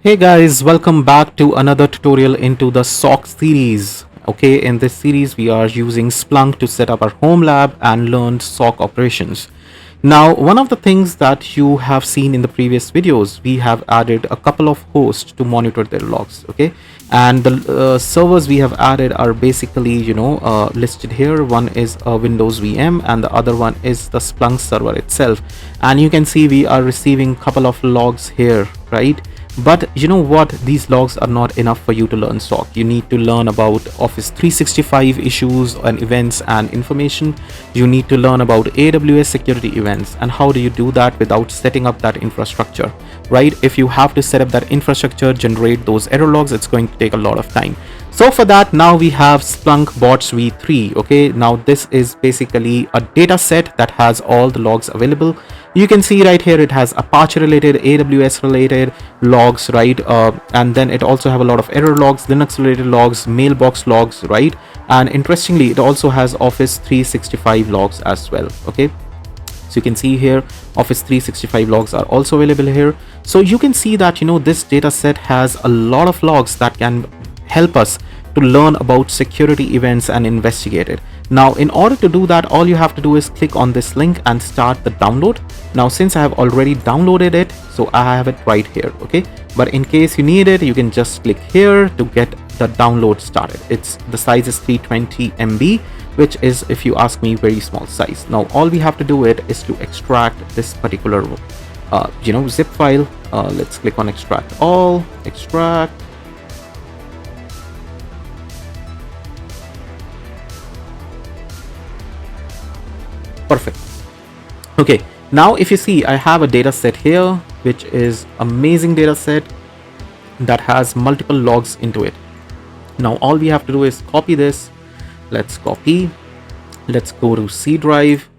Hey guys, welcome back to another tutorial into the SOC series. Okay, in this series we are using Splunk to set up our home lab and learn SOC operations. Now, one of the things that you have seen in the previous videos, we have added a couple of hosts to monitor their logs. Okay, and the servers we have added are basically listed here. One is a Windows VM and the other one is the Splunk server itself, and you can see we are receiving a couple of logs here, right? But you know what, these logs are not enough for you to learn SOC. You need to learn about Office 365 issues and events and information. You need to learn about AWS security events. And how do you do that without setting up that infrastructure, right? If you have to set up that infrastructure, generate those error logs, it's going to take a lot of time. So for that, now we have Splunk BOTSv3. Okay, now this is basically a data set that has all the logs available. You can see right here it has Apache related, AWS related logs, right? And then it also have a lot of error logs, Linux related logs, mailbox logs, right? And interestingly, it also has Office 365 logs as well. Okay, so you can see here Office 365 logs are also available here. So you can see that this data set has a lot of logs that can help us to learn about security events and investigate it. Now, in order to do that, all you have to do is click on this link and start the download. Now, since I have already downloaded it, so I have it right here. Okay, but in case you need it, you can just click here to get the download started. The size is 320 MB, which is, if you ask me, very small size. Now all we have to do it is to extract this particular zip file. Let's click on extract all, extract. Perfect. Okay, now if you see, I have a data set here, which is amazing data set that has multiple logs into it. Now all we have to do is copy this. Let's copy. Let's go to C drive.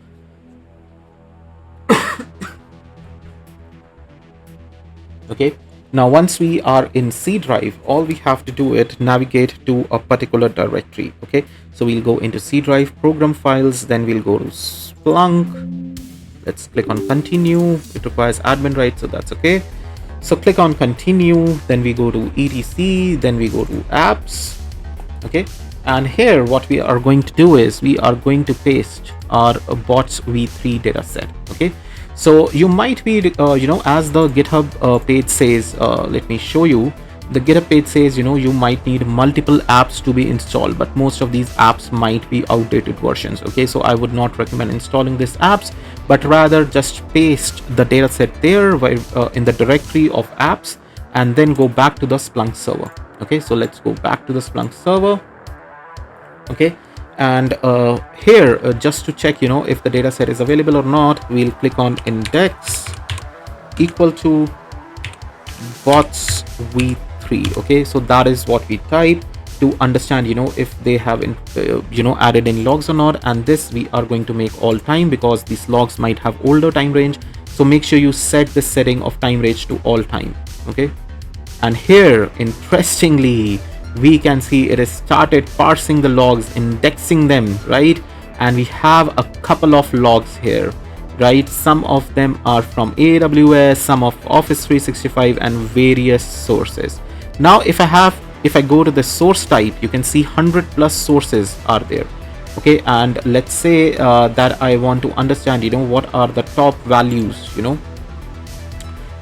Okay, now once we are in C drive, all we have to do is navigate to a particular directory. Okay, so we'll go into C drive, program files, then we'll go to Splunk. Let's click on continue. It requires admin rights, so that's okay. So click on continue, then we go to etc, then we go to apps. Okay, and here what we are going to do is we are going to paste our BOTSv3 data set. Okay, so you might be as the GitHub page says, let me show you. The GitHub page says you might need multiple apps to be installed, but most of these apps might be outdated versions. Okay, so I would not recommend installing these apps, but rather just paste the data set there in the directory of apps, and then go back to the Splunk server. Okay, so let's go back to the Splunk server. Okay, and here just to check if the data set is available or not, we'll click on index equal to BOTSv3. Okay, so that is what we type to understand if they have added any logs or not. And this we are going to make all time, because these logs might have older time range, so make sure you set the setting of time range to all time. Okay, and here interestingly we can see it has started parsing the logs, indexing them, right? And we have a couple of logs here, right? Some of them are from AWS, some of Office 365, and various sources. Now if I go to the source type, you can see 100+ sources are there. Okay, and let's say that I want to understand what are the top values,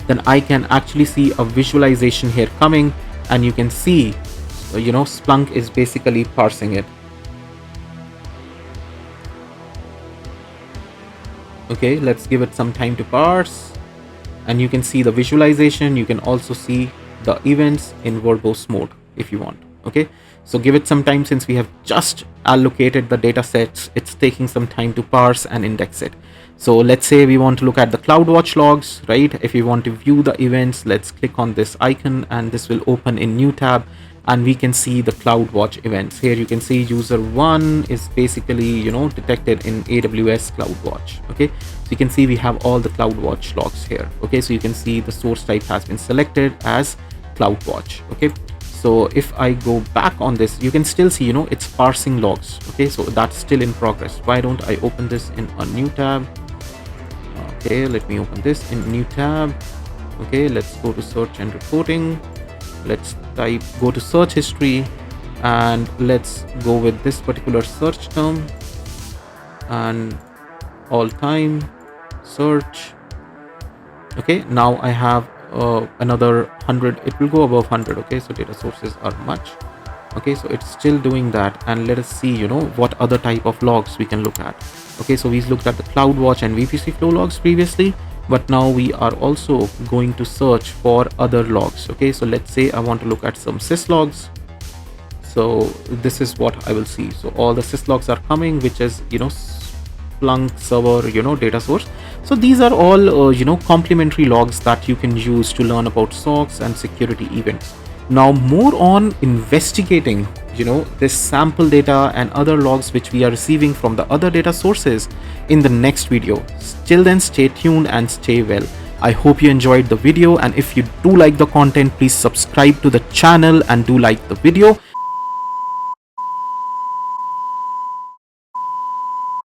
then I can actually see a visualization here coming, and you can see Splunk is basically parsing it. Okay, let's give it some time to parse, and you can see the visualization. You can also see the events in verbose mode if you want. Okay, so give it some time. Since we have just allocated the data sets, it's taking some time to parse and index it. So let's say we want to look at the CloudWatch logs, right? If you want to view the events, let's click on this icon, and this will open in new tab, and we can see the CloudWatch events. Here you can see user 1 is basically detected in AWS CloudWatch. Okay, so you can see we have all the CloudWatch logs here. Okay, so you can see the source type has been selected as CloudWatch. Okay, so if I go back on this, you can still see it's parsing logs. Okay, so that's still in progress. Why don't I open this in a new tab? Okay, let me open this in a new tab. Okay, let's go to search and reporting. Let's go to search history, and let's go with this particular search term, and all time search. Okay, now I have another 100. It will go above 100. Okay, so data sources are much. Okay, so it's still doing that, and let us see what other type of logs we can look at. Okay, so we looked at the CloudWatch and VPC flow logs previously, but now we are also going to search for other logs. Okay, so let's say I want to look at some sys logs. So this is what I will see. So all the sys logs are coming, which is Splunk server data source. So these are all complementary logs that you can use to learn about SOCs and security events. Now more on investigating this sample data and other logs which we are receiving from the other data sources in the next video. Till then, stay tuned and stay well. I hope you enjoyed the video, and if you do like the content, please subscribe to the channel and do like the video.